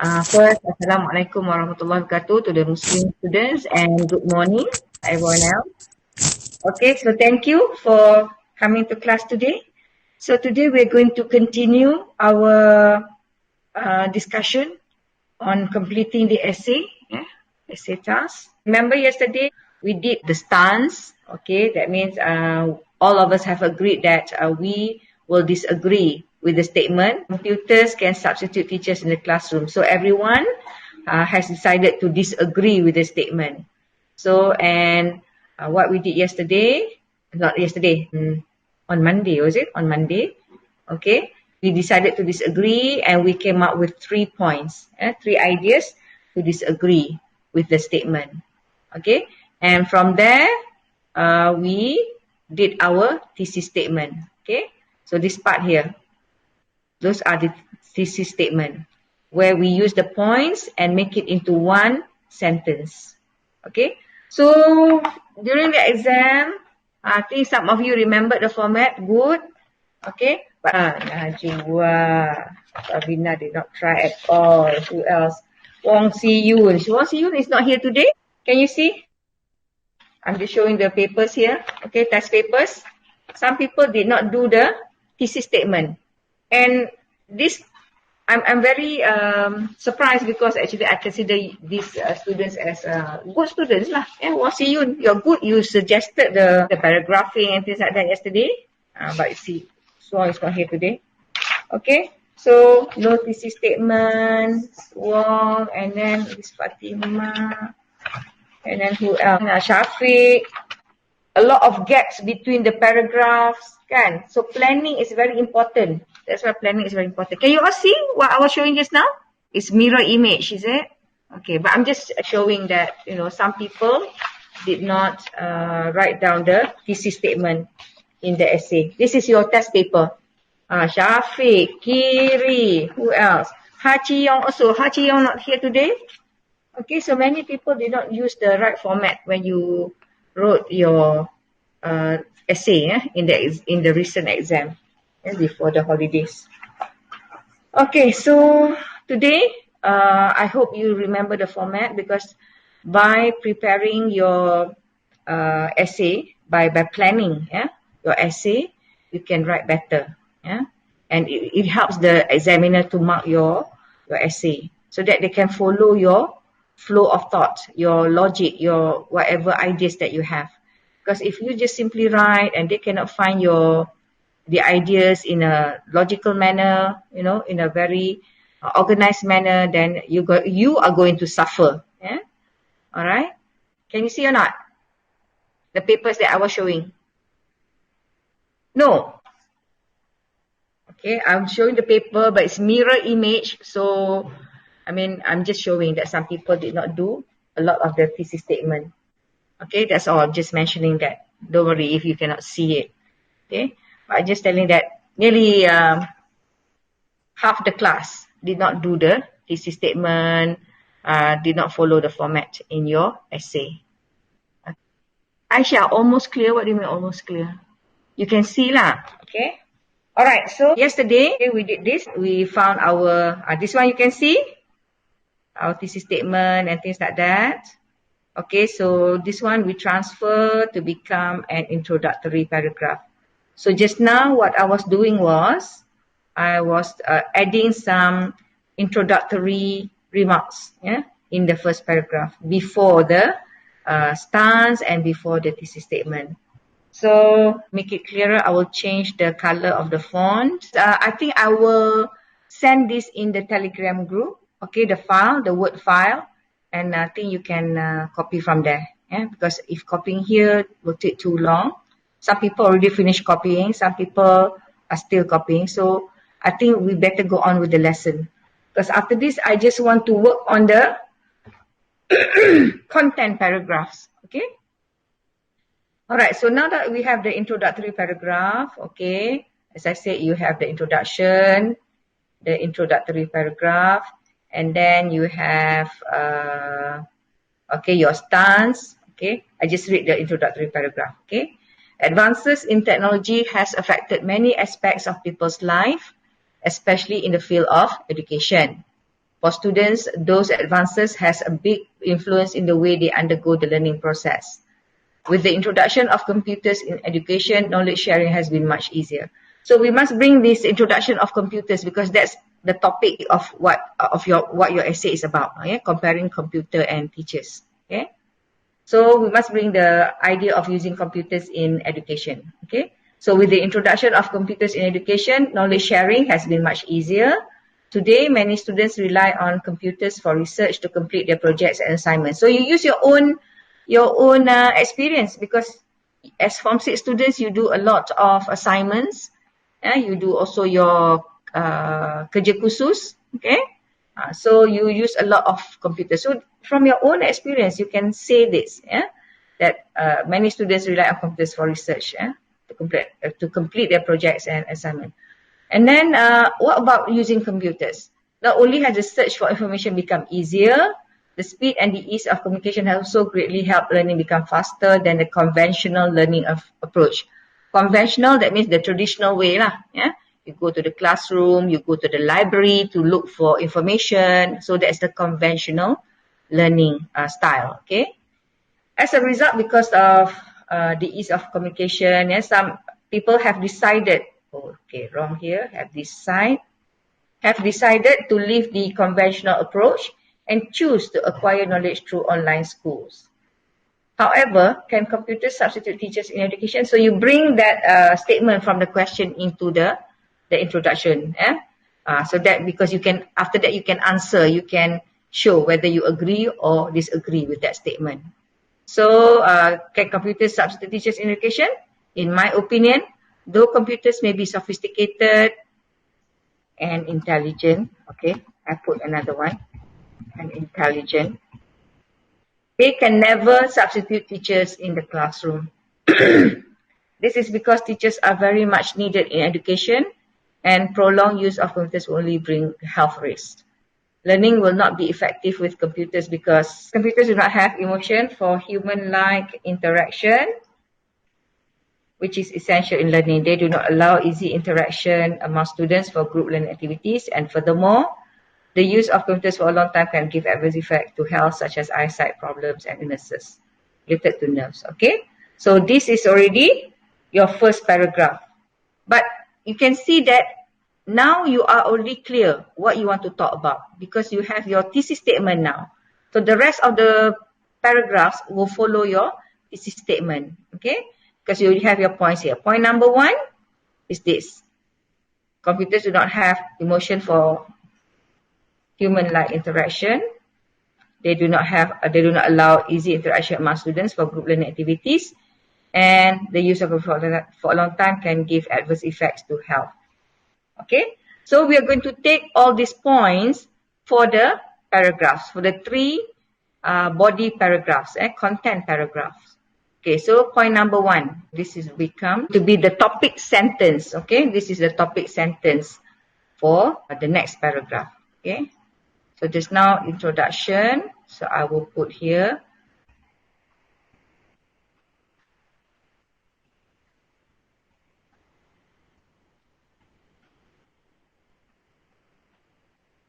First, Assalamualaikum warahmatullahi wabarakatuh to the Muslim students and good morning everyone else. Okay, so thank you for coming to class today. So today we're going to continue our discussion on completing the essay, essay task. Remember yesterday we did the stance, okay, that means all of us have agreed that we will disagree with the statement. Computers can substitute teachers in the classroom. So everyone has decided to disagree with the statement. So, and what we did yesterday, not yesterday, on Monday, was it? On Monday, okay, we decided to disagree and we came up with 3 points, 3 ideas to disagree with the statement. Okay, and from there, we did our thesis statement. Okay, so this part here, those are the thesis statement where we use the points and make it into one sentence. Okay, so during the exam, I think some of you remember the format, good. Okay, but Najwa, Sabina did not try at all. Who else? Wong Si Yun. Wong Si Yun is not here today. Can you see? I'm just showing the papers here. Okay, test papers. Some people did not do the thesis statement. And this, I'm very surprised because actually I consider these students as good students lah. Wong Si Yun, you're good. You suggested the paragraphing and things like that yesterday. But you see, Swan is not here today. Okay, so no thesis statement, Wong, and then this Fatima, and then who else? Shafiq. A lot of gaps between the paragraphs, kan? So planning is very important. That's why planning is very important. Can you all see what I was showing just now? It's mirror image, is it? Okay, but I'm just showing that, you know, some people did not write down the thesis statement in the essay. This is your test paper. Shafiq, Kiri, who else? Hachi Yong also. Hachi Yong not here today. Okay, so many people did not use the right format when you wrote your essay in the recent exam before the holidays. Okay, so today I hope you remember the format because by preparing your essay, by planning your essay, you can write better. And it helps the examiner to mark your essay so that they can follow your flow of thought, your logic, your whatever ideas that you have. Because if you just simply write and they cannot find the ideas in a logical manner, you know, in a very organized manner, then you are going to suffer. All right. Can you see or not? The papers that I was showing. No. Okay, I'm showing the paper, but it's mirror image. So, I mean, I'm just showing that some people did not do a lot of the thesis statement. Okay, that's all. I'm just mentioning that. Don't worry if you cannot see it. Okay, but I'm just telling that nearly half the class did not do the thesis statement, did not follow the format in your essay. Aisha, almost clear. What do you mean almost clear? You can see lah. Okay. Alright, so yesterday we did this. We found our, this one you can see. Our thesis statement and things like that. Okay, so this one we transfer to become an introductory paragraph. So just now what I was doing was, I was adding some introductory remarks in the first paragraph before the stance and before the thesis statement. So, make it clearer, I will change the color of the font. I think I will send this in the Telegram group. Okay, the file, the Word file. And I think you can copy from there. Because if copying here will take too long. Some people already finished copying. Some people are still copying. So, I think we better go on with the lesson. Because after this, I just want to work on the content paragraphs. Okay. Alright, so now that we have the introductory paragraph, okay, as I said, you have the introduction, the introductory paragraph, and then you have, okay, your stance, okay. I just read the introductory paragraph, okay. Advances in technology has affected many aspects of people's life, especially in the field of education. For students, those advances has a big influence in the way they undergo the learning process. With the introduction of computers in education, knowledge sharing has been much easier. So we must bring this introduction of computers because that's the topic of what your essay is about. Okay? Comparing computer and teachers. Okay. So we must bring the idea of using computers in education. Okay. So with the introduction of computers in education, knowledge sharing has been much easier. Today, many students rely on computers for research to complete their projects and assignments. So you use your own experience because as Form 6 students, you do a lot of assignments. You do also your kerja khusus. Okay. So you use a lot of computers. So from your own experience, you can say this, that many students rely on computers for research, to complete their projects and assignment. And then what about using computers? Not only has the search for information become easier, the speed and the ease of communication has also greatly helped learning become faster than the conventional learning approach. Conventional, that means the traditional way lah. You go to the classroom, you go to the library to look for information. So that's the conventional learning style. Okay. As a result, because of the ease of communication, some people have decided. Wrong here. Have decided to leave the conventional approach and choose to acquire knowledge through online schools. However, can computers substitute teachers in education? So you bring that statement from the question into the introduction. So that because after that you can answer, you can show whether you agree or disagree with that statement. So can computers substitute teachers in education? In my opinion, though computers may be sophisticated and intelligent, okay, I put another one, and intelligent, they can never substitute teachers in the classroom. This is because teachers are very much needed in education and prolonged use of computers will only bring health risks. Learning will not be effective with computers because computers do not have emotion for human-like interaction, which is essential in learning. They do not allow easy interaction among students for group learning activities. And furthermore, the use of computers for a long time can give adverse effects to health such as eyesight problems and illnesses related to nerves. Okay, so this is already your first paragraph. But you can see that now you are already clear what you want to talk about because you have your thesis statement now. So the rest of the paragraphs will follow your thesis statement. Okay, because you have your points here. Point number 1 is this. Computers do not have emotion for human-like interaction. They do not allow easy interaction among students for group learning activities. And the use of it for a long time can give adverse effects to health. Okay, so we are going to take all these points for the paragraphs, for the 3 body paragraphs, content paragraphs. Okay, so point number 1, this is become to be the topic sentence. Okay, this is the topic sentence for the next paragraph. Okay, so just now introduction, so I will put here.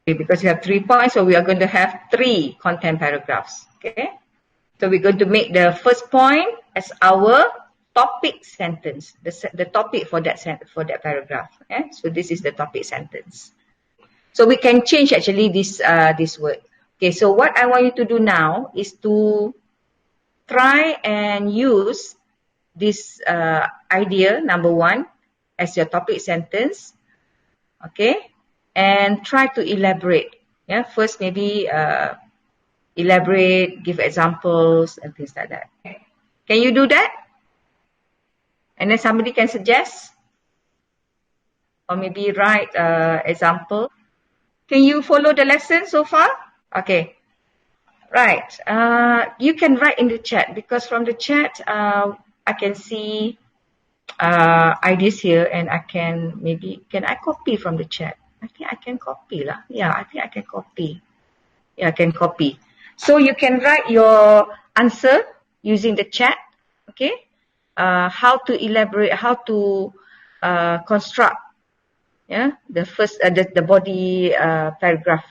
Because we have 3 points, so we are going to have 3 content paragraphs. Okay, so we're going to make the first point as our topic sentence, the topic for that paragraph. Okay, so this is the topic sentence. So we can change actually this word. Okay, so what I want you to do now is to try and use this idea number 1 as your topic sentence. Okay. And try to elaborate. First maybe elaborate, give examples and things like that. Can you do that? And then somebody can suggest? Or maybe write example. Can you follow the lesson so far? Okay. Right. You can write in the chat because from the chat I can see ideas here and can I copy from the chat? I think I can copy lah. Yeah, I think I can copy. Yeah, I can copy. So you can write your answer using the chat. Okay. How to elaborate, how to construct. The first, the body paragraph.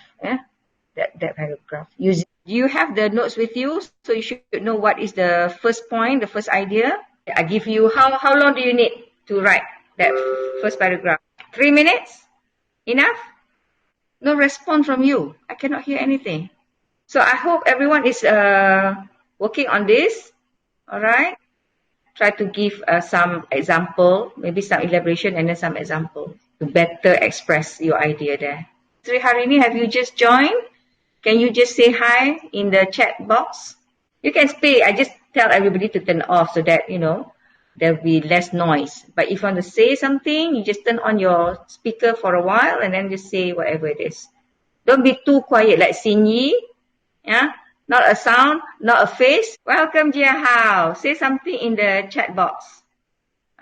that paragraph. Do you have the notes with you? So you should know what is the first point, the first idea. I give you, how long do you need to write that first paragraph? 3 minutes? Enough? No response from you. I cannot hear anything. So I hope everyone is working on this. All right. Try to give some example, maybe some elaboration and then some example to better express your idea there. Sri Harini, have you just joined? Can you just say hi in the chat box? You can speak. I just tell everybody to turn off so that, there will be less noise. But if you want to say something, you just turn on your speaker for a while and then just say whatever it is. Don't be too quiet like Xinyi. Yeah? Not a sound, not a face. Welcome, Jia Hao. Say something in the chat box.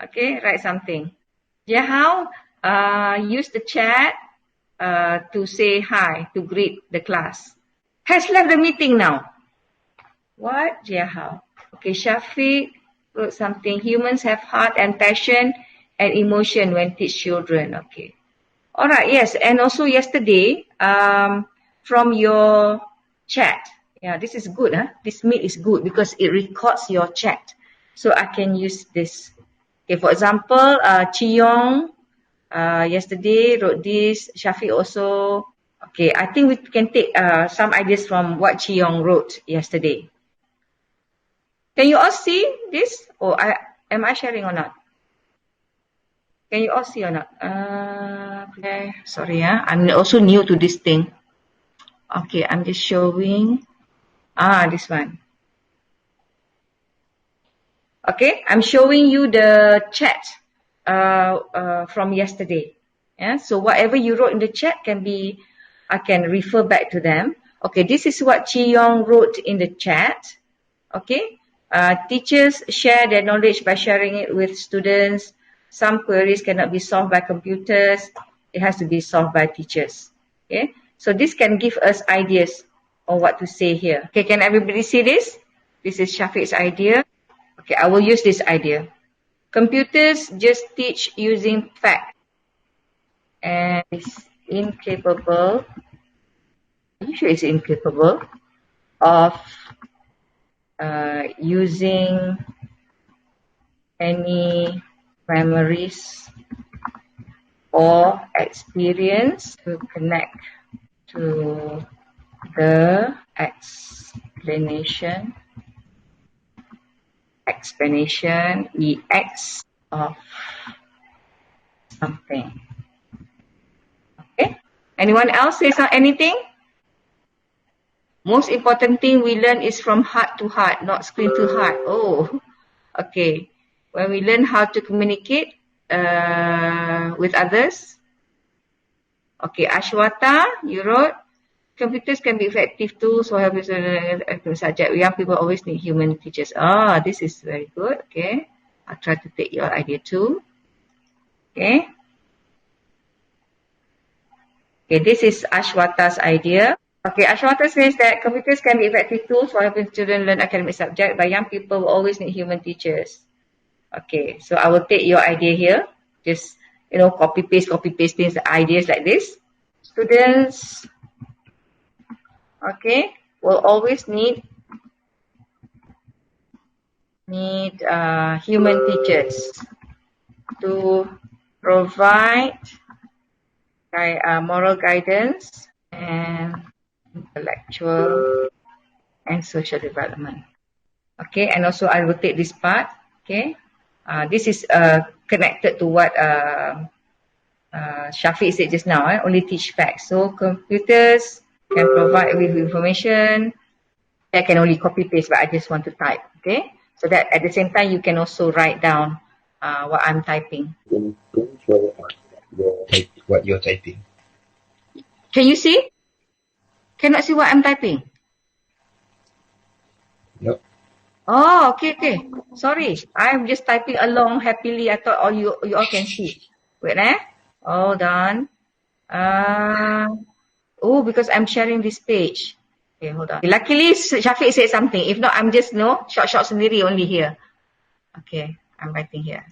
Okay, write something. Jia Hao, use the chat to say hi, to greet the class. Has left the meeting now. What? Jia Hao. Okay, Shafiq wrote something. Humans have heart and passion and emotion when teach children. Okay. All right, yes. And also yesterday, from your chat, yeah, this is good. This meet is good because it records your chat. So I can use this. Okay, for example, Chi Yong yesterday wrote this. Shafiq also. Okay, I think we can take some ideas from what Chi Yong wrote yesterday. Can you all see this? Or am I sharing or not? Can you all see or not? Okay, sorry, I'm also new to this thing. Okay, I'm just showing. This one. Okay, I'm showing you the chat from yesterday. Yeah, so whatever you wrote in the chat I can refer back to them. Okay, this is what Chi Yong wrote in the chat. Okay, teachers share their knowledge by sharing it with students. Some queries cannot be solved by computers. It has to be solved by teachers. Okay, so this can give us ideas on what to say here. Okay, can everybody see this? This is Shafiq's idea. Okay, I will use this idea. Computers just teach using facts and is incapable. Are you sure it's incapable of using any memories or experience to connect to the explanation EX of something. Okay, anyone else say anything? Most important thing we learn is from heart to heart, not screen to heart. Oh, okay. When we learn how to communicate with others. Okay, Ashwata, you wrote, computers can be effective tools for helping subject. Young people always need human teachers. This is very good. Okay, I'll try to take your idea too. Okay. Okay, this is Ashwata's idea. Okay, Ashwata says that computers can be effective tools for helping children learn academic subjects, but young people will always need human teachers. Okay, so I will take your idea here. Just, copy paste things, ideas like this. Students, okay, will always need human teachers to provide moral guidance and intellectual and social development. Okay, and also I will take this part. Okay, this is connected to what Shafiq said just now. Only teach facts. So computers can provide with information. I can only copy paste, but I just want to type. Okay, so that at the same time you can also write down what I'm typing. Don't show what you're typing. Can you see? Cannot see what I'm typing. No. Oh, okay. Sorry, I'm just typing along happily. I thought you all can see. Wait, hold on. Because I'm sharing this page. Okay, hold on. Luckily, Shafiq said something. If not, I'm just short sendiri only here. Okay, I'm writing here.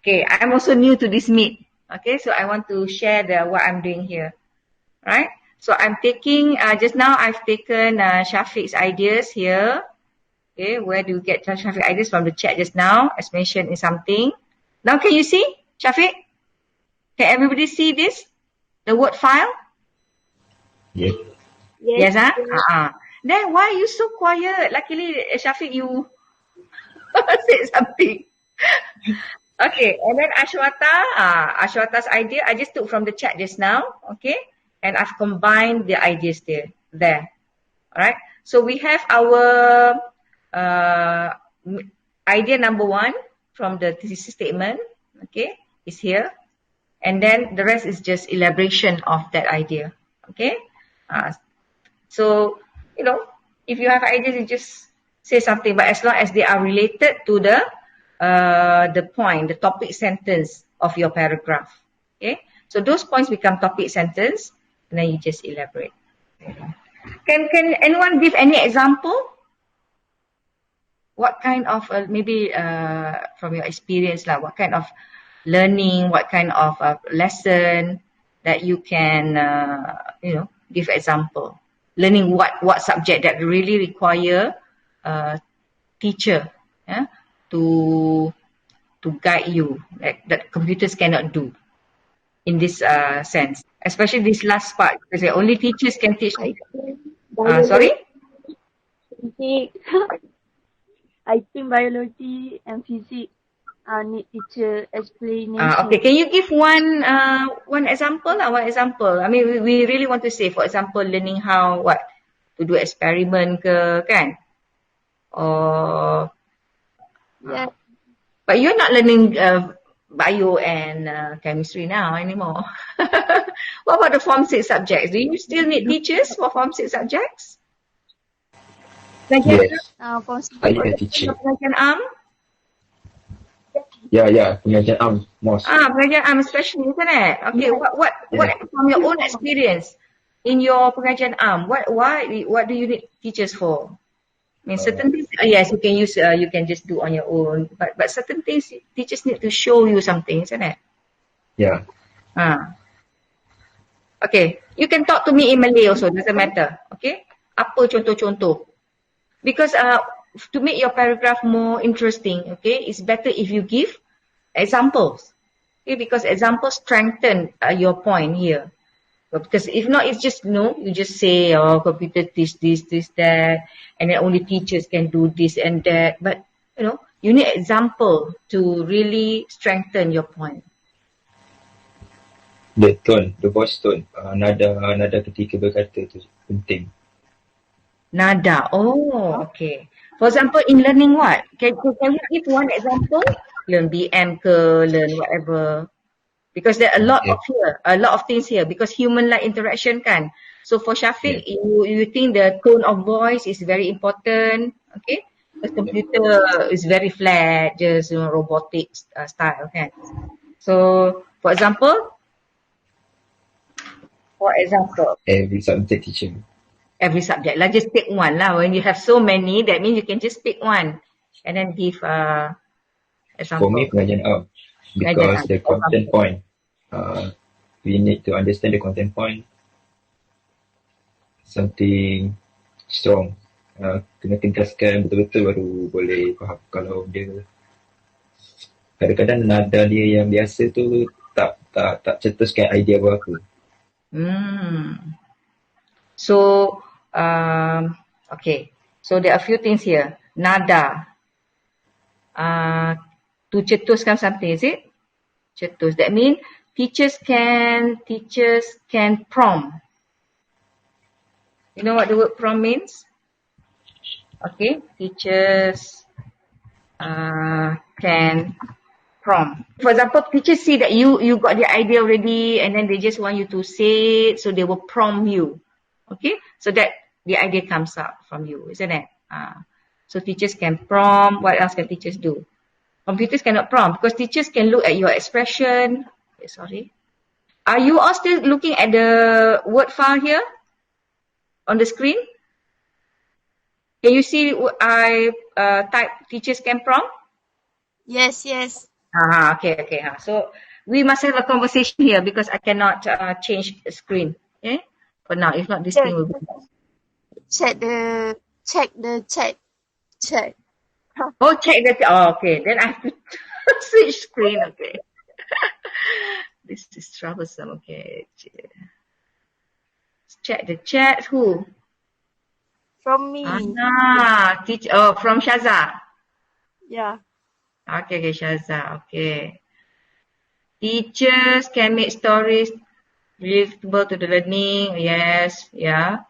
Okay. I'm also new to this meet. Okay, so I want to share what I'm doing here. Right? So I'm taking, just now I've taken Shafiq's ideas here. Okay, where do you get Shafiq's ideas from the chat just now, as mentioned in something. Now can you see, Shafiq? Can everybody see this? The Word file? Yes. Yes, huh? Then why are you so quiet? Luckily, Shafiq, you said something. Okay, and then Ashwata's idea, I just took from the chat just now, okay? And I've combined the ideas there. All right. So we have our idea number 1 from the thesis statement, okay, is here. And then the rest is just elaboration of that idea, okay? So, if you have ideas, you just say something, but as long as they are related to the point, the topic sentence of your paragraph, okay? So those points become topic sentence, and then you just elaborate. Can anyone give any example? What kind of maybe from your experience, like what kind of learning, what kind of lesson that you can give example? Learning what subject that really require teacher, to guide you, that computers cannot do in this sense, especially this last part, because only teachers can teach. Sorry. Physics. I think biology and physics need teacher explanation. Okay, can you give one example? One example. I mean, we really want to say, for example, learning how to do experiment ke, kan? Or Yes. but you're not learning bio and chemistry now anymore. What about the Form 6 subjects? Do you still need teachers for Form 6 subjects? Yes. I For need a teacher. Pengajian am? Yeah. Pengajian most. Pengajian am especially, isn't it? Okay, what from your own experience in your pengajian am, what do you need teachers for? I mean, certain things, yes, you can use, you can just do on your own, but certain things teachers need to show you something, isn't it? Yeah. Okay, you can talk to me in Malay also, doesn't matter. Okay, apa contoh-contoh? Because to make your paragraph more interesting, okay, it's better if you give examples. Okay, because examples strengthen your point here. Because if not, it's just you just say, oh, computer this, that, and then only teachers can do this and that. But you need example to really strengthen your point. The tone, the voice tone, nada ketika berkata tu penting. Nada. Oh, okay. For example, in learning what? Can you give one example? Learn BM ke, learn whatever. Because there are a lot of things here. Because human-like interaction kan. So for Shafiq, you think the tone of voice is very important, okay? Because computer is very flat, just robotic style kan. So for example, Every subject teacher. every subject lah, just pick one lah. When you have so many, that means you can just pick one and then give example. For me, pengajian because the content point, we need to understand the content point, something strong. Kena tingkaskan betul-betul baru boleh faham. Kalau dia kadang-kadang nada dia yang biasa tu tak cetuskan idea apa-apa. So okay, so there are a few things here. Nada, to cetuskan something, is it? Cetus, that means teachers can prompt. You know what the word prompt means? Okay, teachers can prompt. For example, teachers see that you got the idea already and then they just want you to say it, so they will prompt you. Okay, so that the idea comes up from you, isn't it? So teachers can prompt. What else can teachers do? Computers cannot prompt because teachers can look at your expression. Okay, sorry. Are you all still looking at the Word file here on the screen? Can you see I type teachers can prompt? Yes. Okay. So we must have a conversation here because I cannot change the screen. Okay? For now, if not, this Yeah. thing will be. Check the chat. Oh, check that. Oh, okay. Then I have to switch screen. Okay. This is troublesome. Okay. Check the chat. Who? From me. Teach. Oh, from Shaza. Yeah. Okay, Shaza. Okay. Teachers can make stories relatable to the learning. Yes. Yeah.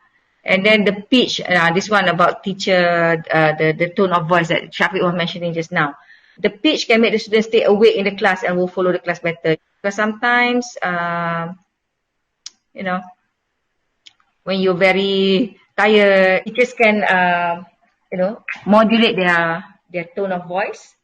And then the pitch. This one about teacher. The tone of voice that Shafiq was mentioning just now. The pitch can make the students stay awake in the class and will follow the class better. Because sometimes, you know, when you're very tired, teachers can, modulate their tone of voice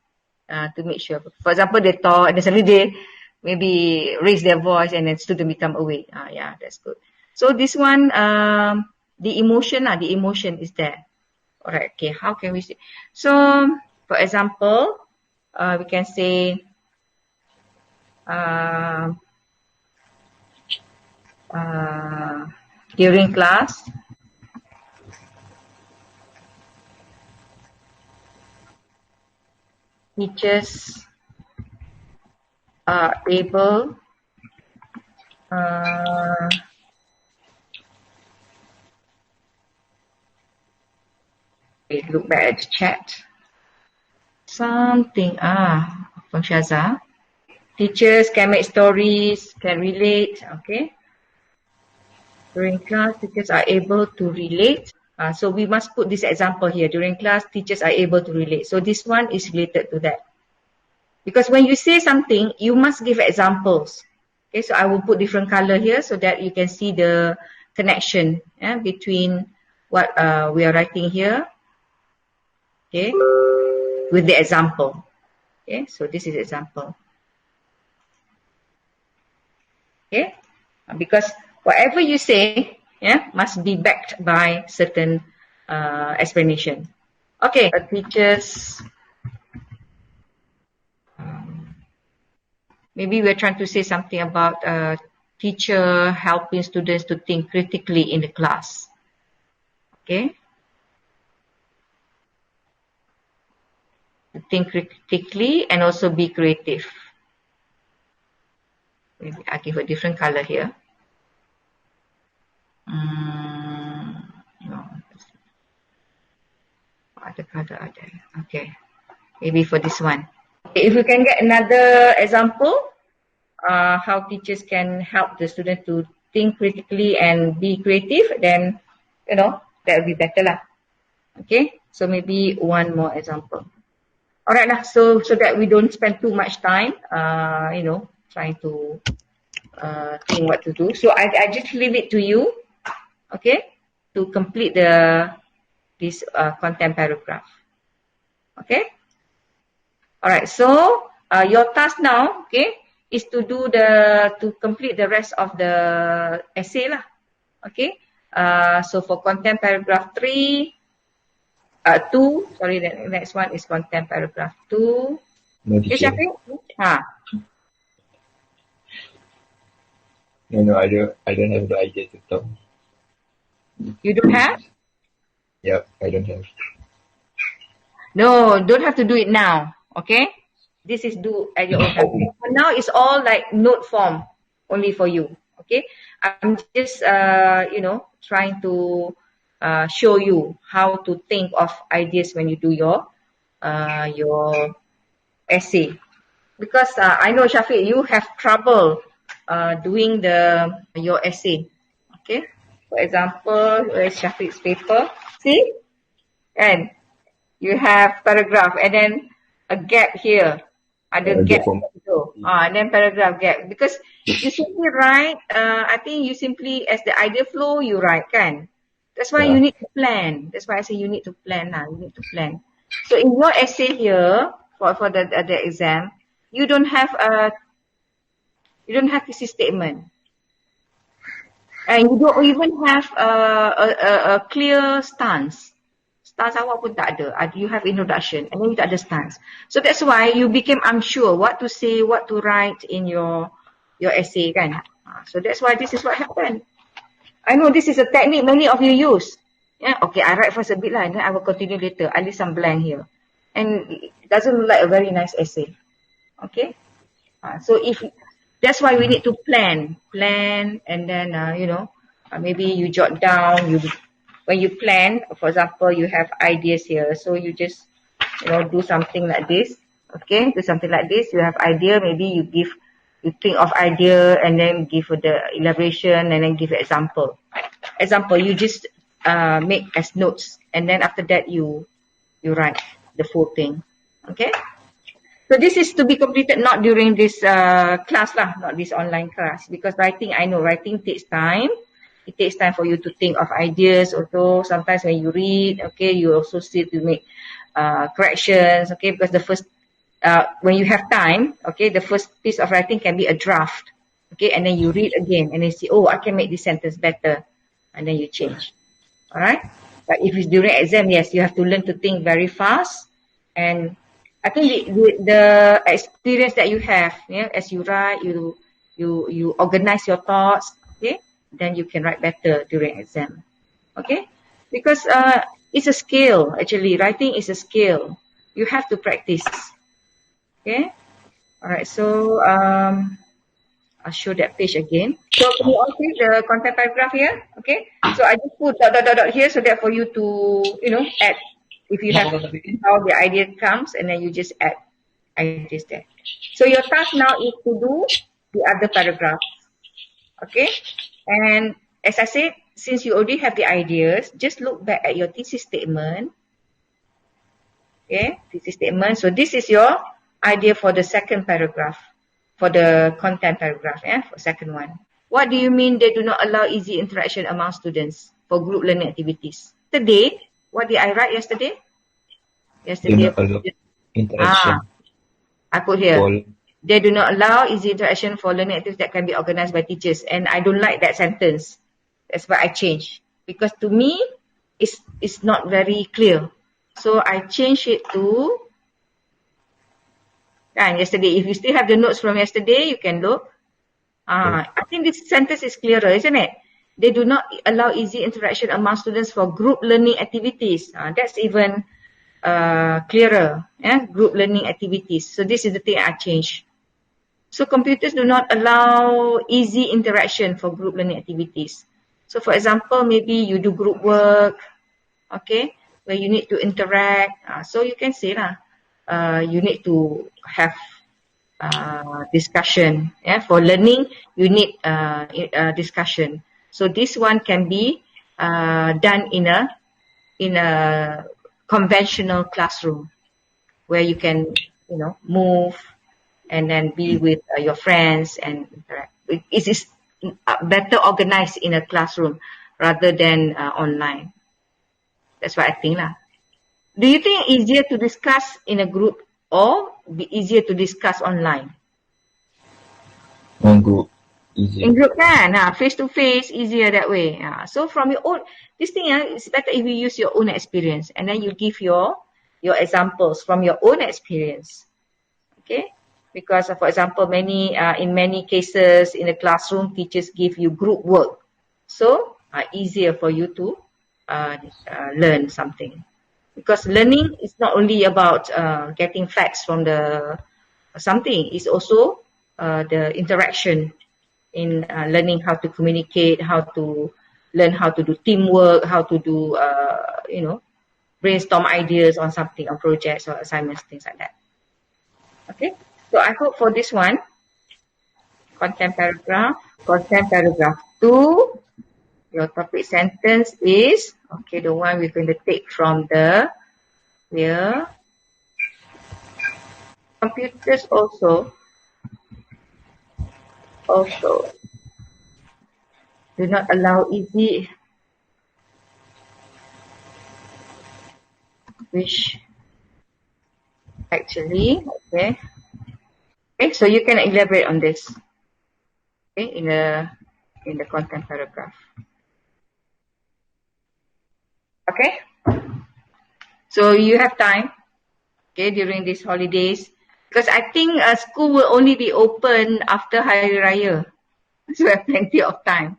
to make sure. For example, they talk and then suddenly they maybe raise their voice and then student become awake. Yeah, that's good. So this one, the emotion is there. All right. Okay. How can we say? So, for example, we can say, uh, during class, teachers are able look back at the chat. Something from Shaza. Teachers can make stories, can relate. Okay. During class, teachers are able to relate. So we must put this example here. During class, teachers are able to relate. So this one is related to that. Because when you say something, you must give examples. Okay, so I will put different color here so that you can see the connection between what we are writing here, okay, with the example. Okay, so this is example. Okay, because whatever you say, must be backed by certain explanation. Okay, teachers. Maybe we're trying to say something about teacher helping students to think critically in the class. Okay. To think critically and also be creative. Maybe I give a different color here. No. Other color are there. Okay. Maybe for this one. Okay, if we can get another example, how teachers can help the student to think critically and be creative, then, that would be better lah. Okay. So maybe one more example. Alright lah. So that we don't spend too much time, trying to think what to do. So I just leave it to you, okay, to complete this content paragraph. Okay. Alright. So your task now, okay, is to complete the rest of the essay lah. Okay. So for content paragraph 2, sorry, the next one is content paragraph 2. No, Okay, teacher. Syafiq? No, I don't have the idea to talk. You don't have? Yep, I don't have. No, don't have to do it now. Okay? This is do at your own time. For now, it's all like note form only for you. Okay? I'm just, trying to show you how to think of ideas when you do your essay. Because I know, Syafiq, you have trouble doing your essay. Okay? For example, where's Syafiq's paper? See? And you have paragraph and then a gap here. Ada gap. And then paragraph gap. Because you simply write, I think you simply, as the idea flow, you write, kan? That's why you need to plan. That's why I say you need to plan now. You need to plan. So in your essay here, for the exam, you don't have thesis statement. And you don't even have a clear stance. Stance awak pun tak ada. You have introduction and then you tak ada stance. So that's why you became unsure what to say, what to write in your essay, kan? So that's why this is what happened. I know this is a technique many of you use. Yeah, okay, I write first a bit lah, and then I will continue later. I leave some blank here. And it doesn't look like a very nice essay. Okay? So if that's why we need to plan, and then maybe you jot down. When you plan, for example, you have ideas here, so you just do something like this. Okay, do something like this. You have idea, maybe you think of idea and then give the elaboration and then give example. Example, you just make as notes, and then after that you write the full thing. Okay. So this is to be completed not during this class lah, not this online class, because I know writing takes time. It takes time for you to think of ideas. Although sometimes when you read, okay, you also still to make corrections, okay, because the first when you have time, okay, the first piece of writing can be a draft, okay, and then you read again and then see, oh, I can make this sentence better, and then you change. All right. But if it's during exam, yes, you have to learn to think very fast. And I think the experience that you have, as you write, you organize your thoughts, okay, then you can write better during exam, okay, because it's a skill. Actually, writing is a skill. You have to practice. Okay. All right. So I'll show that page again. So can you all see the content paragraph here? Okay. So I just put dot here so that for you to add if you have how the idea comes, and then you just add ideas there. So your task now is to do the other paragraph. Okay. And as I said, since you already have the ideas, just look back at your thesis statement. Okay, thesis statement. So this is your idea for the second paragraph, for the content paragraph, for second one. What do you mean they do not allow easy interaction among students for group learning activities? Today, what did I write yesterday? Do not allow interaction. I put here. They do not allow easy interaction for learning activities that can be organized by teachers. And I don't like that sentence. That's why I changed. Because to me, it's not very clear. So I changed it to yesterday. If you still have the notes from yesterday, you can look. I think this sentence is clearer, isn't it? They do not allow easy interaction among students for group learning activities. That's even clearer. Group learning activities. So this is the thing I changed. So computers do not allow easy interaction for group learning activities. So for example, maybe you do group work, okay, where you need to interact. So you can say you need to have discussion. For learning, you need discussion. So this one can be done in a conventional classroom where you can move and then be with your friends and interact. It is better organized in a classroom rather than online. That's what I think lah. Do you think easier to discuss in a group or be easier to discuss online? On group, easier. In group kan, face to face, easier that way. So from your own, this thing it's better if you use your own experience and then you give your examples from your own experience. Okay, because for example, in many cases in the classroom, teachers give you group work, so easier for you to learn something. Because learning is not only about getting facts from the something, it's also the interaction in learning how to communicate, how to learn how to do teamwork, how to do brainstorm ideas on something, on projects or assignments, things like that. Okay, so I hope for this one, content paragraph 2, your topic sentence is, okay, the one we're going to take from here. Computers also do not allow easy, which actually, okay, so you can elaborate on this, okay, in the content paragraph. Okay, so you have time, okay, during these holidays, because I think school will only be open after Hari Raya, so we have plenty of time.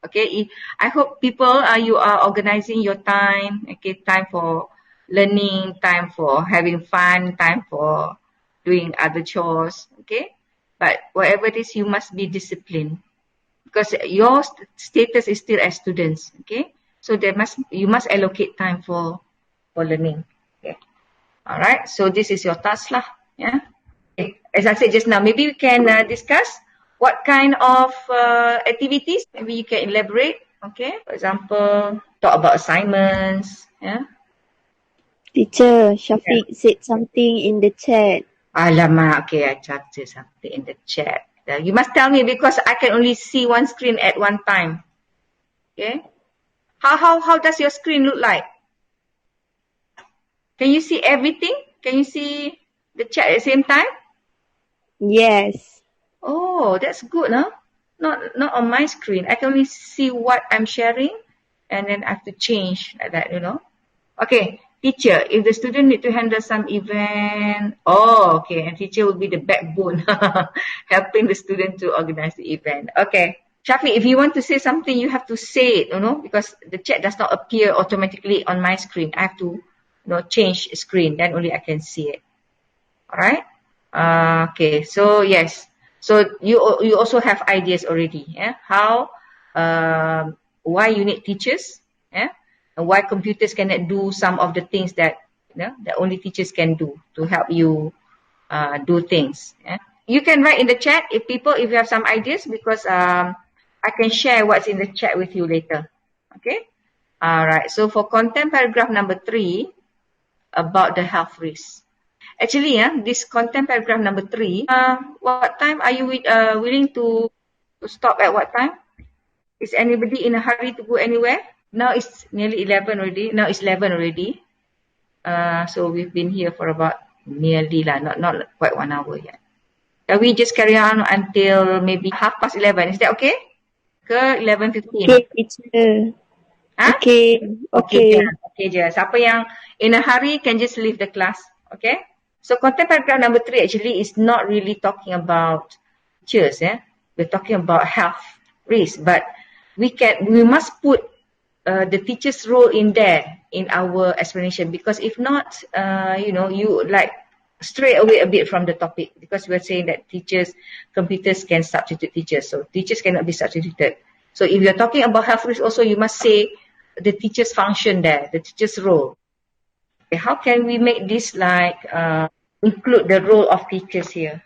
Okay, I hope people you are organizing your time. Okay, time for learning, time for having fun, time for doing other chores. Okay, but whatever it is, you must be disciplined because your status is still as students. Okay, so you must allocate time for learning. Okay, all right. So this is your task lah. Yeah. Okay. As I said just now, maybe we can discuss what kind of activities. Maybe you can elaborate. Okay. For example, talk about assignments. Yeah. Teacher, Shafiq said something in the chat. Alamak. Okay, I charted something in the chat. You must tell me because I can only see one screen at one time. Okay. How does your screen look like? Can you see everything? Can you see the chat at the same time? Yes. Oh, that's good, huh? Not on my screen. I can only see what I'm sharing and then I have to change like that, you know. Okay, teacher, if the student need to handle some event, oh, okay, and teacher will be the backbone helping the student to organize the event. Okay. Shafi, if you want to say something, you have to say it, you know, because the chat does not appear automatically on my screen. I have to, change screen, then only I can see it. All right. Okay. So yes. So you also have ideas already. Yeah. How? Why you need teachers? Yeah. And why computers cannot do some of the things that that only teachers can do to help you do things. Yeah. You can write in the chat if you have some ideas because I can share what's in the chat with you later. Okay. All right. So for content paragraph number 3 about the health risk. Actually, this content paragraph number 3, what time are you willing to stop at what time? Is anybody in a hurry to go anywhere? Now it's nearly 11 already. Now it's 11 already. So we've been here for about nearly not quite 1 hour yet. Can we just carry on until maybe 11:30? Is that okay? Ke 11:15? Okay, teacher. Huh? Okay. Okay. Okay je. Siapa yang in a hurry can just leave the class. Okay? So content paragraph number 3 actually is not really talking about teachers. We're talking about health risk. But we must put the teacher's role in there in our explanation because if not, you like stray away a bit from the topic because we're saying that computers can substitute teachers. So teachers cannot be substituted. So if you're talking about health risk also, you must say the teacher's function there, the teacher's role. Okay, how can we make this like include the role of teachers here?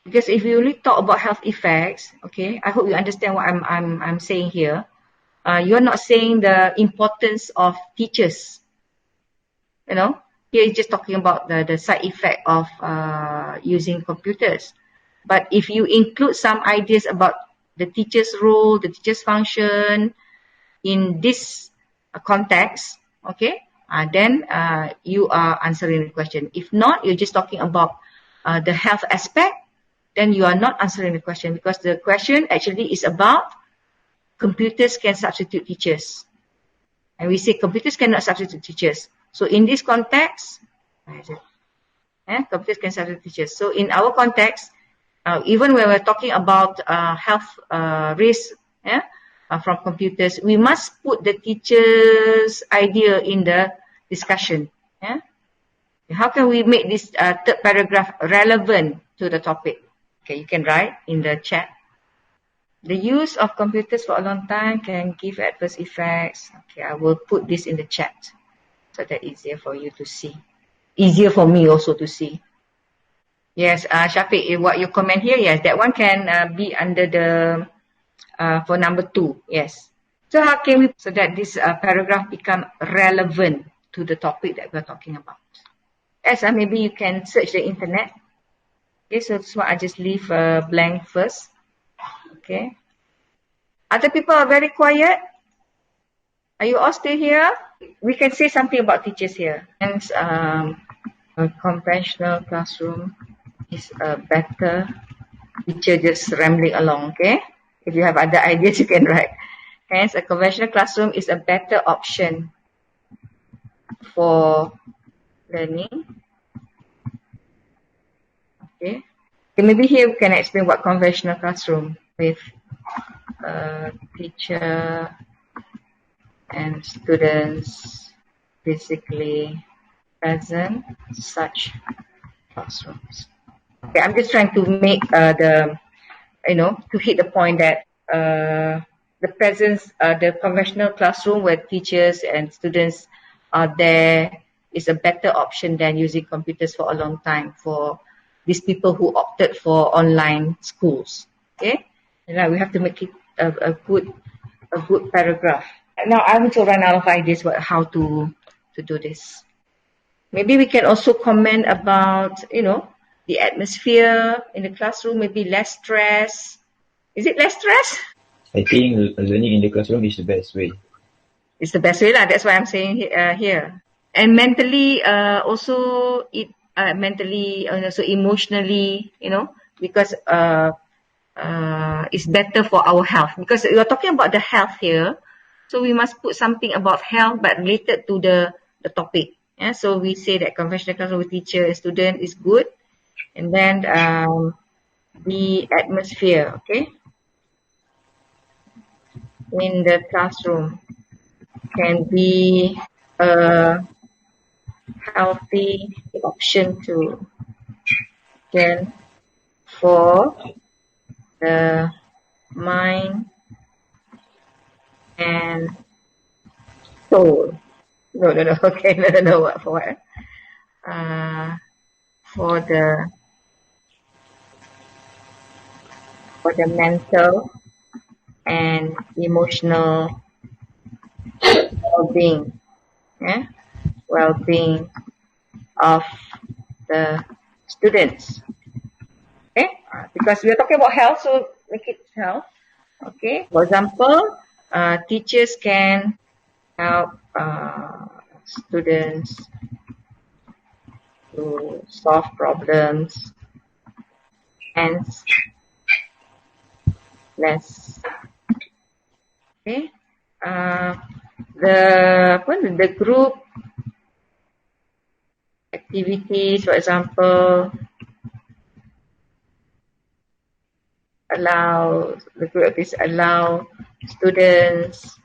Because if you only talk about health effects, okay, I hope you understand what I'm saying here. You're not saying the importance of teachers. You know, here is just talking about the side effect of using computers. But if you include some ideas about the teacher's role, the teacher's function in this context, okay, then you are answering the question. If not, you're just talking about the health aspect, then you are not answering the question because the question actually is about computers can substitute teachers. And we say computers cannot substitute teachers. So in this context, computers can substitute teachers. So in our context, even when we're talking about health risk from computers, we must put the teacher's idea in the discussion. How can we make this third paragraph relevant to the topic? Okay, you can write in the chat. The use of computers for a long time can give adverse effects. Okay, I will put this in the chat so that it's easier for you to see. Easier for me also to see. Yes, Shafiq, what you comment here, yes, that one can be under the, for number 2, yes. So how can we, so that this paragraph become relevant to the topic that we're talking about? Yes, maybe you can search the internet. Okay, so this one I just leave blank first. Okay. Other people are very quiet. Are you all still here? We can say something about teachers here. And a conventional classroom is a better teacher just rambling along, okay? If you have other ideas, you can write. Hence, a conventional classroom is a better option for learning. Okay. Maybe here we can explain what conventional classroom with teacher and students physically present such classrooms. Okay, I'm just trying to make to hit the point that the presence, the conventional classroom where teachers and students are there is a better option than using computers for a long time for these people who opted for online schools. Okay, and now we have to make it a good paragraph. Now I want to run out of ideas about how to do this. Maybe we can also comment about, the atmosphere in the classroom, maybe less stress. Is it less stress? I think learning in the classroom is the best way. It's the best way lah. That's why I'm saying here. And mentally, also mentally, also emotionally, because it's better for our health. Because you're talking about the health here, so we must put something about health but related to the topic. Yeah, so we say that conventional classroom with teacher and student is good, and then the atmosphere, okay, in the classroom can be a healthy option to then for the mind and soul. No. Okay, no. What for what? For the mental and emotional well-being, yeah, well-being of the students. Okay, because we are talking about health, so make it health. Okay, for example, teachers can help students to solve problems and less. Okay, the group activities, for example, allow students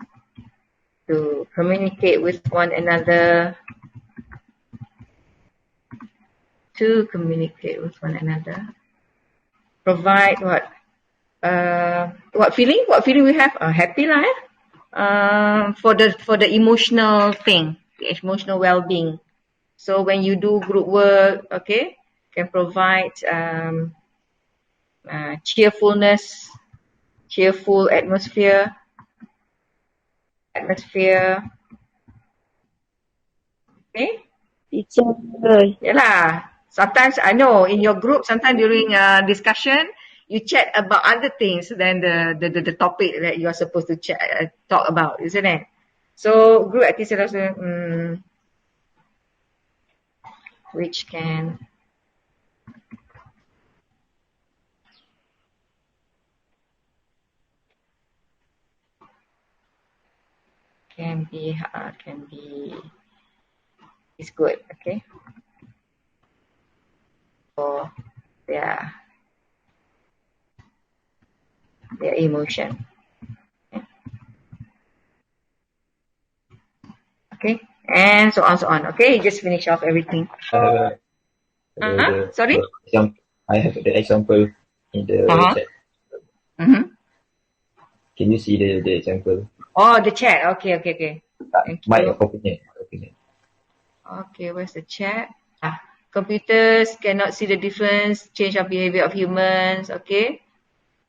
to communicate with one another, provide what feeling we have, happy life, for the emotional thing, the emotional well-being. So when you do group work, okay, can provide cheerfulness, cheerful atmosphere. Okay. Teacher. Yalah. Sometimes I know in your group, sometimes during discussion, you chat about other things than the topic that you are supposed to talk about, isn't it? So group activity also, which can be is good, okay, for their emotion. Okay, and so on. Okay, just finish off everything. Sorry? I have the example in the chat. Mm-hmm. Can you see the example? Oh, the chat. Okay. Thank My you. opinion. Okay, where's the chat? Computers cannot see the difference, change of behavior of humans. Okay.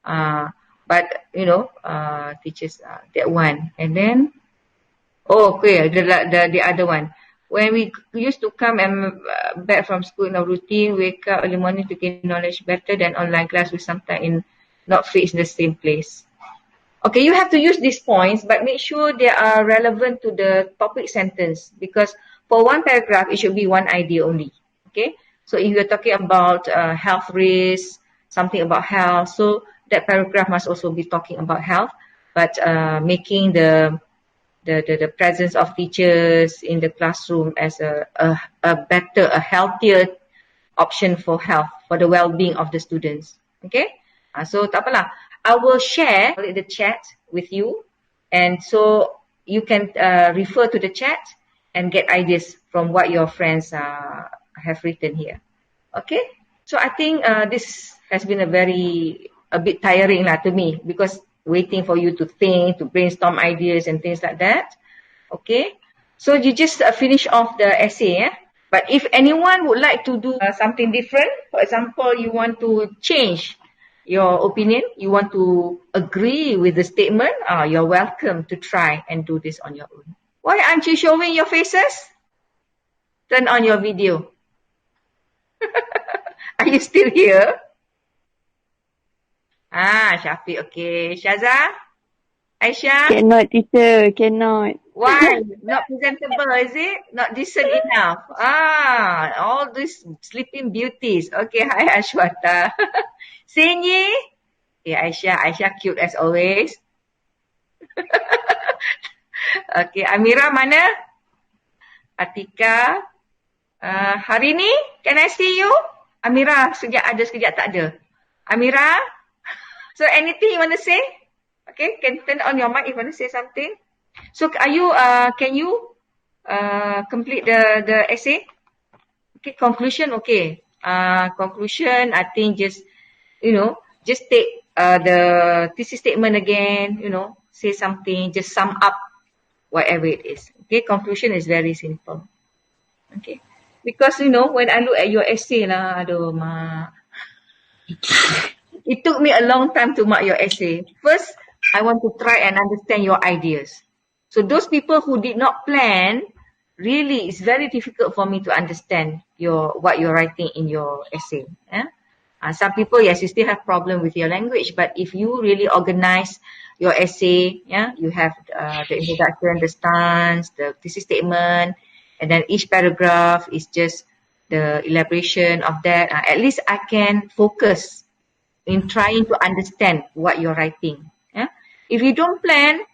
But teachers that one, and then okay, the other one. When we used to come and back from school in a routine, wake up early morning to gain knowledge better than online class with sometimes not fixed in the same place. Okay, you have to use these points, but make sure they are relevant to the topic sentence, because for one paragraph, it should be one idea only. Okay, so if you're talking about health risks, something about health, so that paragraph must also be talking about health, but making the presence of teachers in the classroom as a better, a healthier option for health, for the well-being of the students. Okay, so tak apalah. I will share the chat with you, and so you can refer to the chat and get ideas from what your friends have written here. Okay, so I think this has been a bit tiring to me, because waiting for you to think, to brainstorm ideas and things like that. Okay, so you just finish off the essay. But if anyone would like to do something different, for example, you want to change your opinion, you want to agree with the statement, you're welcome to try and do this on your own. Why aren't you showing your faces? Turn on your video. Are you still here? Syafiq, okay. Shaza? Aisyah? Cannot, teacher. Cannot. Why? Not presentable, is it? Not decent enough? All these sleeping beauties. Okay, hi Ashwata. Senyi? Okay, Aisyah cute as always. Okay, Amira mana? Atika? Hari ni, can I see you? Amira, sekejap ada, sekejap tak ada. Amira? So anything you want to say? Okay, can turn on your mic if you want to say something. So are you, can you complete the essay? Okay, conclusion, okay. Conclusion, I think just take the thesis statement again, say something, just sum up whatever it is. Okay, conclusion is very simple. Okay, because when I look at your essay aduh mak. It took me a long time to mark your essay. First, I want to try and understand your ideas. So those people who did not plan, really it's very difficult for me to understand what you're writing in your essay. Some people, yes, you still have problem with your language, but if you really organize your essay, you have the introduction, the stance, the thesis statement, and then each paragraph is just the elaboration of that. At least I can focus in trying to understand what you're writing. If you don't plan,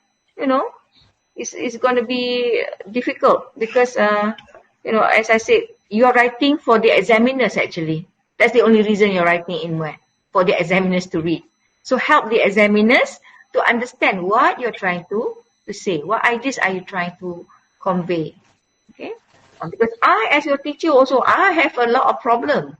it's going to be difficult, because as I said, you're writing for the examiners actually. That's the only reason you're writing in MUET, for the examiners to read. So help the examiners to understand what you're trying to say. What ideas are you trying to convey? Okay? Because I, as your teacher also, I have a lot of problem.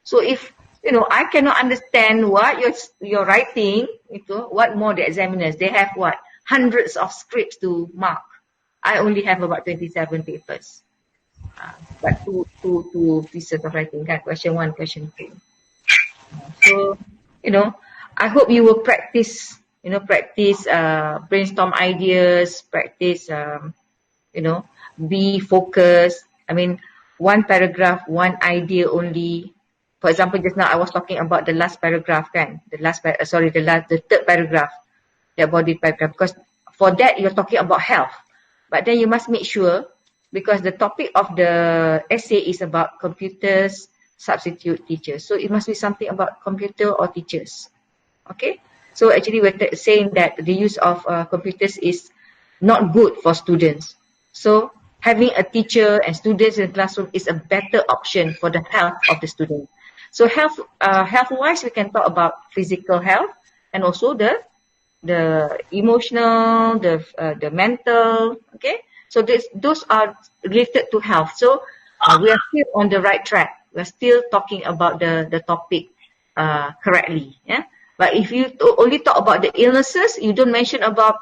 So if I cannot understand what you're writing, what more the examiners? They have what? Hundreds of scripts to mark. I only have about 27 papers. But two pieces of writing, question 1, question 2. So, I hope you will practice, brainstorm ideas, practice, be focused. I mean, one paragraph, one idea only. For example, just now I was talking about the last paragraph, kan? The third paragraph, the embodied paragraph. Because for that, you're talking about health. But then you must make sure, because the topic of the essay is about computers, substitute teachers. So it must be something about computer or teachers. Okay? So actually we're saying that the use of computers is not good for students. So having a teacher and students in the classroom is a better option for the health of the student. So health-wise, we can talk about physical health and also the emotional, the mental. Okay, so those are related to health. So we are still on the right track. We are still talking about the topic correctly. Yeah, but if you only talk about the illnesses, you don't mention about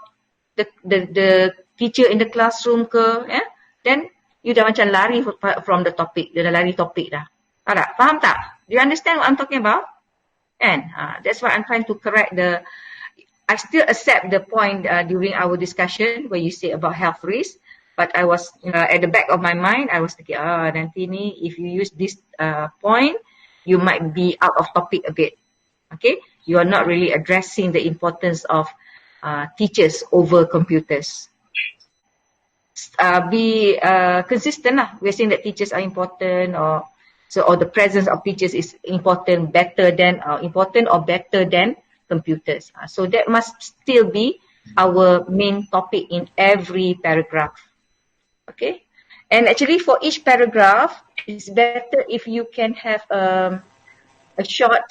the teacher in the classroom then you dah macam lari from the topic. Dia dah lari topik dah. Faham tak? Do you understand what I'm talking about? And that's why I'm trying to correct I still accept the point during our discussion where you say about health risk, but I was at the back of my mind, I was thinking, nanti ni if you use this point, you might be out of topic a bit. Okay, you are not really addressing the importance of teachers over computers. Be consistent lah. We're saying that teachers are important, or the presence of teachers is important, important or better than computers. So that must still be our main topic in every paragraph. Okay, and actually for each paragraph, it's better if you can have a short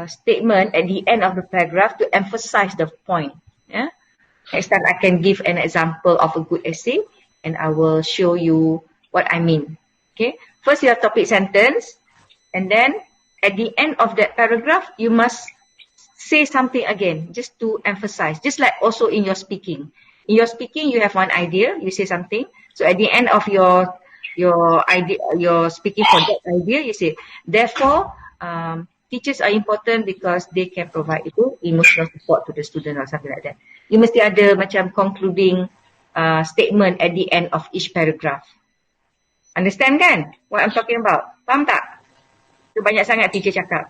statement at the end of the paragraph to emphasize the point. Yeah. Next time I can give an example of a good essay and I will show you what I mean. Okay. First you have topic sentence, and then at the end of that paragraph you must say something again just to emphasize, just like also in your speaking. In your speaking you have one idea, you say something, so at the end of your idea, your speaking for that idea, you say therefore teachers are important because they can provide itu emotional support to the student or something like that. You mesti ada macam concluding statement at the end of each paragraph. Understand kan what I'm talking about? Faham tak? Itu banyak sangat teacher cakap.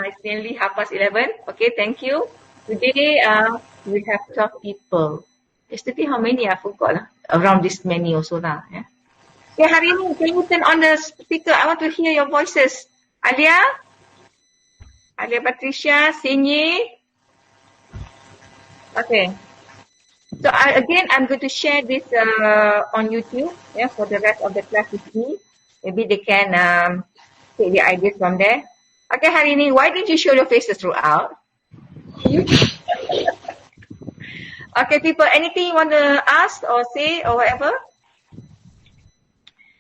It's nearly 11:30. Okay, thank you. Today we have 12 people. Yesterday how many? I forgot lah. Around this many also lah. Yeah. Okay, hari ni can you turn on the speaker? I want to hear your voices. Alia, Patricia, Sinyi. Okay. So again, I'm going to share this on YouTube. Yeah, for the rest of the class with me. Maybe they can take the ideas from there. Okay, hari ni, why did you show your faces throughout? Okay, people, anything you want to ask or say or whatever?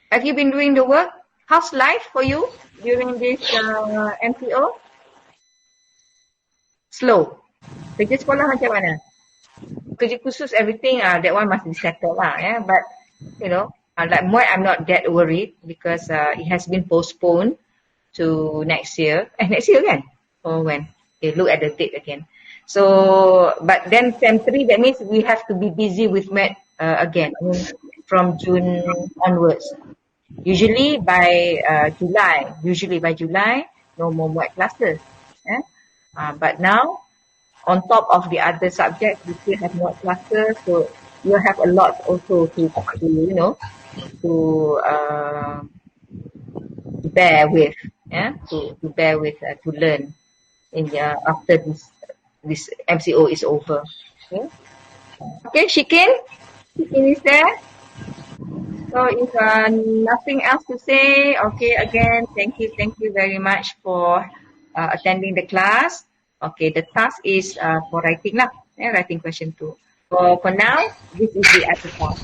Have you been doing the work? How's life for you during this MCO? Slow. Kerja sekolah macam mana? Kerja khusus, everything, that one must be settled lah. Yeah? But, you know, like MUET, I'm not that worried because it has been postponed to next year. Next year kan? Or when? Okay, look at the date again. So, but then Sem 3, that means we have to be busy with MUET again. I mean, from June onwards. Usually by July, no more MUET classes. But now, on top of the other subjects, we still have MUET classes. So, you have a lot also to you know, to bear with. Yeah, to bear with, to learn in after this MCO is over. Okay, Shikin is there. So if nothing else to say, okay, again, thank you very much for attending the class. Okay, the task is for writing lah, writing question 2. For now, this is the other task.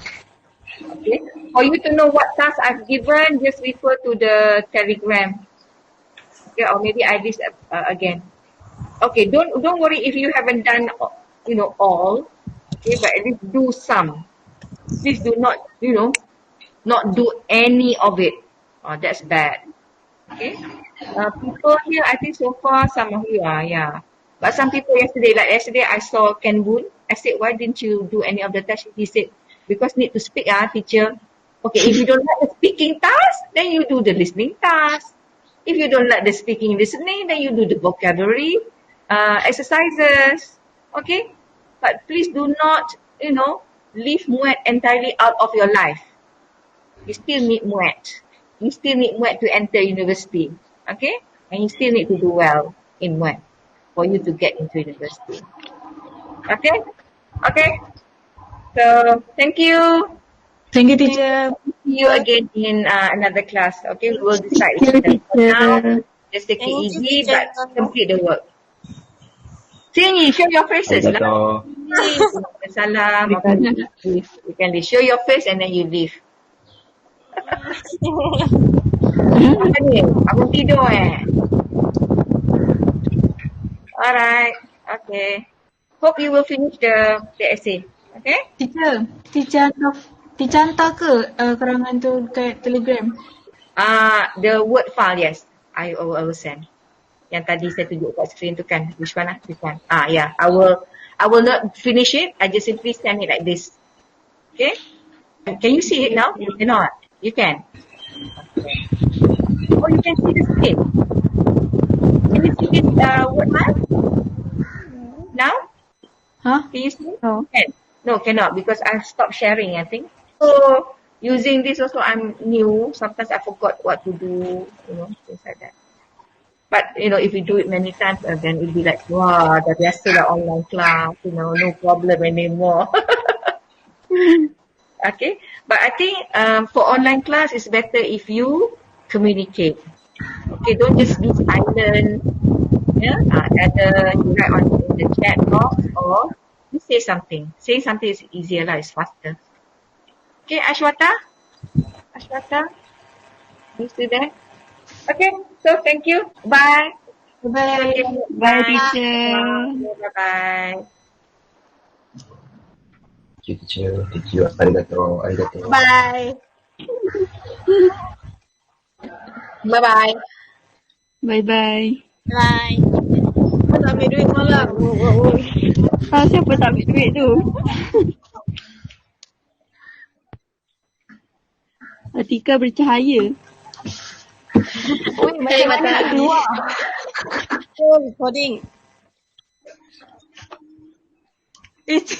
Okay, for you to know what task I've given, just refer to the Telegram. Okay, or maybe I list again. Okay, don't worry if you haven't done, you know, all. Okay, but at least do some. Please do not, you know, not do any of it. Oh, that's bad. Okay. People here, I think so far some of you are, yeah. But some people yesterday I saw Ken Boon. I said, why didn't you do any of the tasks? He said, because need to speak, teacher. Okay, if you don't like the speaking task, then you do the listening task. If you don't like the speaking listening, then you do the vocabulary exercises. Okay? But please do not, you know, leave MUET entirely out of your life. You still need MUET. You still need MUET to enter university. Okay? And you still need to do well in MUET for you to get into university. Okay? Okay? So, thank you. Thank you, teacher. See you again in another class. Okay, we will decide. For now, just take it easy, but complete the work. Sini, show your faces. Salam. You can show your face and then you leave. Apa ni? Aku tidur Alright. Okay. Hope you will finish the essay. Okay? Teacher hantar ke kerangan tu kat Telegram? The word file, yes. I will send. Yang tadi saya tunjuk kat screen tu kan. Which one? This one. Yeah. I will not finish it. I just simply send it like this. Okay? Can you see it now? You cannot. You can. Okay. Oh, you can see the screen. Can you see this word file? Now? Huh? Can you see it? No. No, cannot because I've stopped sharing, I think. So, using this also, I'm new. Sometimes I forgot what to do, you know, things like that. But, you know, if you do it many times, then it'll be like, wow, dah biasa lah online class, you know, no problem anymore. Okay. But I think for online class, it's better if you communicate. Okay, don't just be silent. Yeah, either you write on in the chat box or you say something. Saying something is easier lah, it's faster. Okay, Ashwata? Ashwata? You still there? Okay, so thank you. Bye. Bye. Okay, Bye, teacher. Bye-bye. Thank you, teacher. Thank you. Arigato. Arigato. Bye. Bye-bye. Bye-bye. Bye. Kau tak ambil duit semalam. Siapa tak ambil duit tu? Atika bercahaya. Okay, matahari. Oh, recording. It's